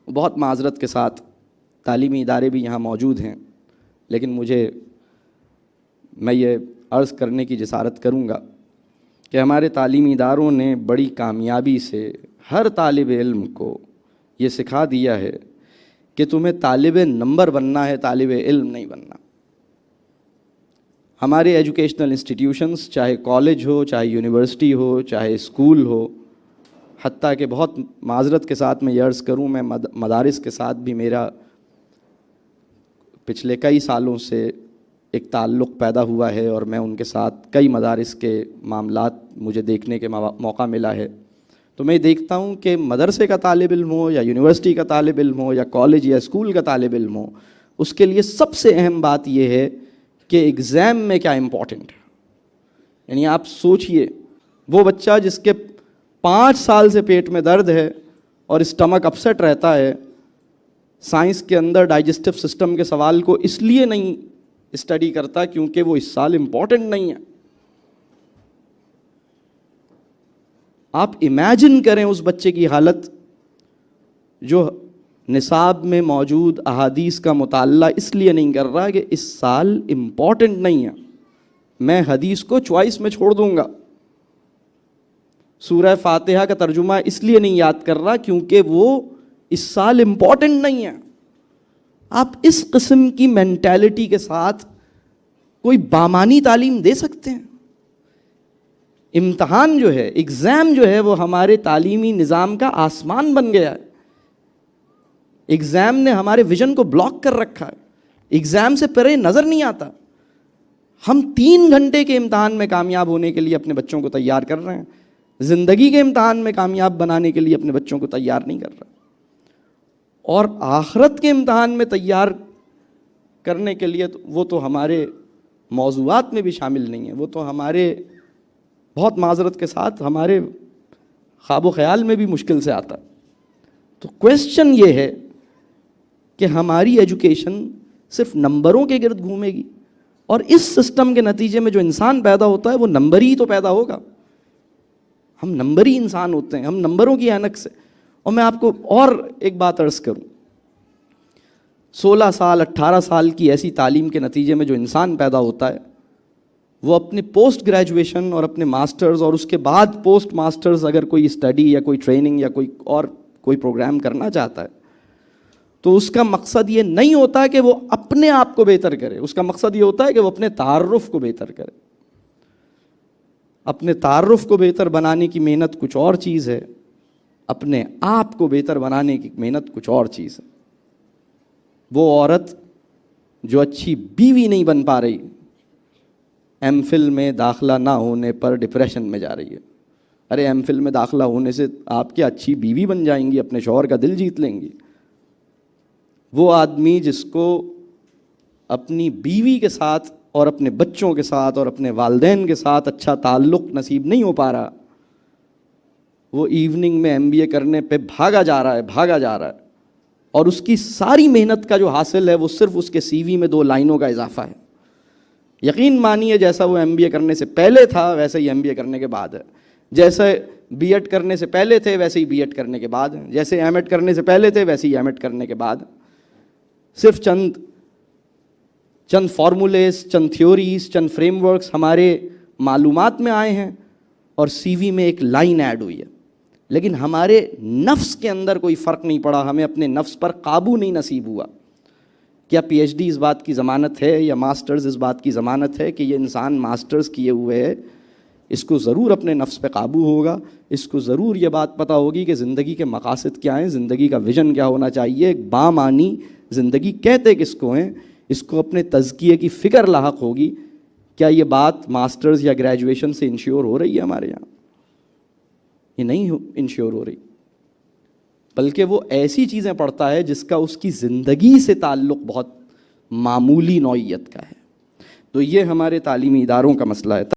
بہت معذرت کے ساتھ تعلیمی ادارے بھی یہاں موجود ہیں، لیکن میں یہ عرض کرنے کی جسارت کروں گا کہ ہمارے تعلیمی اداروں نے بڑی کامیابی سے ہر طالب علم کو یہ سکھا دیا ہے کہ تمہیں طالب نمبر بننا ہے، طالب علم نہیں بننا۔ ہمارے ایجوکیشنل انسٹیٹیوشنز، چاہے کالج ہو، چاہے یونیورسٹی ہو، چاہے اسکول ہو، حتیٰ کہ بہت معذرت کے ساتھ میں یہ عرض کروں، میں مدارس کے ساتھ بھی میرا پچھلے کئی سالوں سے ایک تعلق پیدا ہوا ہے، اور میں ان کے ساتھ کئی مدارس کے معاملات مجھے دیکھنے کے موقع ملا ہے۔ تو میں دیکھتا ہوں کہ مدرسے کا طالب علم ہو یا یونیورسٹی کا طالب علم ہو یا کالج یا اسکول کا طالب علم ہو، اس کے لیے سب سے اہم بات یہ ہے کہ ایگزام میں کیا امپورٹنٹ ہے۔ یعنی آپ سوچئے، وہ بچہ جس کے 5 سال سے پیٹ میں درد ہے اور اسٹمک اپسیٹ رہتا ہے، سائنس کے اندر ڈائجسٹو سسٹم کے سوال کو اس لیے نہیں اسٹڈی کرتا کیونکہ وہ اس سال امپورٹنٹ نہیں ہے۔ آپ امیجن کریں اس بچے کی حالت جو نصاب میں موجود احادیث کا مطالعہ اس لیے نہیں کر رہا کہ اس سال امپورٹنٹ نہیں ہے، میں حدیث کو چوائس میں چھوڑ دوں گا۔ سورہ فاتحہ کا ترجمہ اس لیے نہیں یاد کر رہا کیونکہ وہ اس سال امپورٹنٹ نہیں ہے۔ آپ اس قسم کی مینٹیلٹی کے ساتھ کوئی بامانی تعلیم دے سکتے ہیں؟ امتحان جو ہے، ایگزام جو ہے، وہ ہمارے تعلیمی نظام کا آسمان بن گیا ہے۔ ایگزام نے ہمارے ویژن کو بلاک کر رکھا ہے، ایگزام سے پرے نظر نہیں آتا۔ ہم 3 گھنٹے کے امتحان میں کامیاب ہونے کے لیے اپنے بچوں کو تیار کر رہے ہیں، زندگی کے امتحان میں کامیاب بنانے کے لیے اپنے بچوں کو تیار نہیں کر رہے، اور آخرت کے امتحان میں تیار کرنے کے لیے وہ تو ہمارے موضوعات میں بھی شامل نہیں ہے، وہ تو ہمارے، بہت معذرت کے ساتھ، ہمارے خواب و خیال میں بھی مشکل سے آتا۔ تو کویسچن یہ ہے کہ ہماری ایجوکیشن صرف نمبروں کے گرد گھومے گی، اور اس سسٹم کے نتیجے میں جو انسان پیدا ہوتا ہے وہ نمبر ہی تو پیدا ہوگا۔ ہم نمبری انسان ہوتے ہیں، ہم نمبروں کی اینک سے۔ اور میں آپ کو اور ایک بات عرض کروں، 16 سال 18 سال کی ایسی تعلیم کے نتیجے میں جو انسان پیدا ہوتا ہے، وہ اپنے پوسٹ گریجویشن اور اپنے ماسٹرز اور اس کے بعد پوسٹ ماسٹرز اگر کوئی اسٹڈی یا کوئی ٹریننگ یا کوئی پروگرام کرنا چاہتا ہے، تو اس کا مقصد یہ نہیں ہوتا کہ وہ اپنے آپ کو بہتر کرے، اس کا مقصد یہ ہوتا ہے کہ وہ اپنے تعارف کو بہتر کرے۔ اپنے تعارف کو بہتر بنانے کی محنت کچھ اور چیز ہے، اپنے آپ کو بہتر بنانے کی محنت کچھ اور چیز ہے۔ وہ عورت جو اچھی بیوی نہیں بن پا رہی، ایم فل میں داخلہ نہ ہونے پر ڈپریشن میں جا رہی ہے۔ ارے ایم فل میں داخلہ ہونے سے آپ کیا اچھی بیوی بن جائیں گی، اپنے شوہر کا دل جیت لیں گی؟ وہ آدمی جس کو اپنی بیوی کے ساتھ اور اپنے بچوں کے ساتھ اور اپنے والدین کے ساتھ اچھا تعلق نصیب نہیں ہو پا رہا، وہ ایوننگ میں MBA کرنے پہ بھاگا جا رہا ہے، اور اس کی ساری محنت کا جو حاصل ہے وہ صرف اس کے CV میں 2 لائنوں کا اضافہ ہے۔ یقین مانیے جیسا وہ MBA کرنے سے پہلے تھا ویسے ہی MBA کرنے کے بعد ہے، جیسے B.Ed کرنے سے پہلے تھے ویسے ہی B.Ed کرنے کے بعد ہیں، جیسے M.Ed کرنے سے پہلے تھے ویسے ہی M.Ed کرنے کے بعد۔ صرف چند فارمولیز، چند تھیوریز، چند فریم ورکس ہمارے معلومات میں آئے ہیں اور CV میں ایک لائن ایڈ ہوئی ہے، لیکن ہمارے نفس کے اندر کوئی فرق نہیں پڑا، ہمیں اپنے نفس پر قابو نہیں نصیب ہوا۔ کیا PhD اس بات کی ضمانت ہے یا ماسٹرز اس بات کی ضمانت ہے کہ یہ انسان ماسٹرز کیے ہوئے ہے، اس کو ضرور اپنے نفس پہ قابو ہوگا، اس کو ضرور یہ بات پتہ ہوگی کہ زندگی کے مقاصد کیا ہیں، زندگی کا ویژن کیا ہونا چاہیے، ایک بامعنی زندگی کہتے کس کو ہیں، اس کو اپنے تزکیے کی فکر لاحق ہوگی۔ کیا یہ بات ماسٹرز یا گریجویشن سے انشور ہو رہی ہے ہمارے یہاں؟ یہ نہیں انشور ہو رہی، بلکہ وہ ایسی چیزیں پڑھتا ہے جس کا اس کی زندگی سے تعلق بہت معمولی نوعیت کا ہے۔ تو یہ ہمارے تعلیمی اداروں کا مسئلہ ہے۔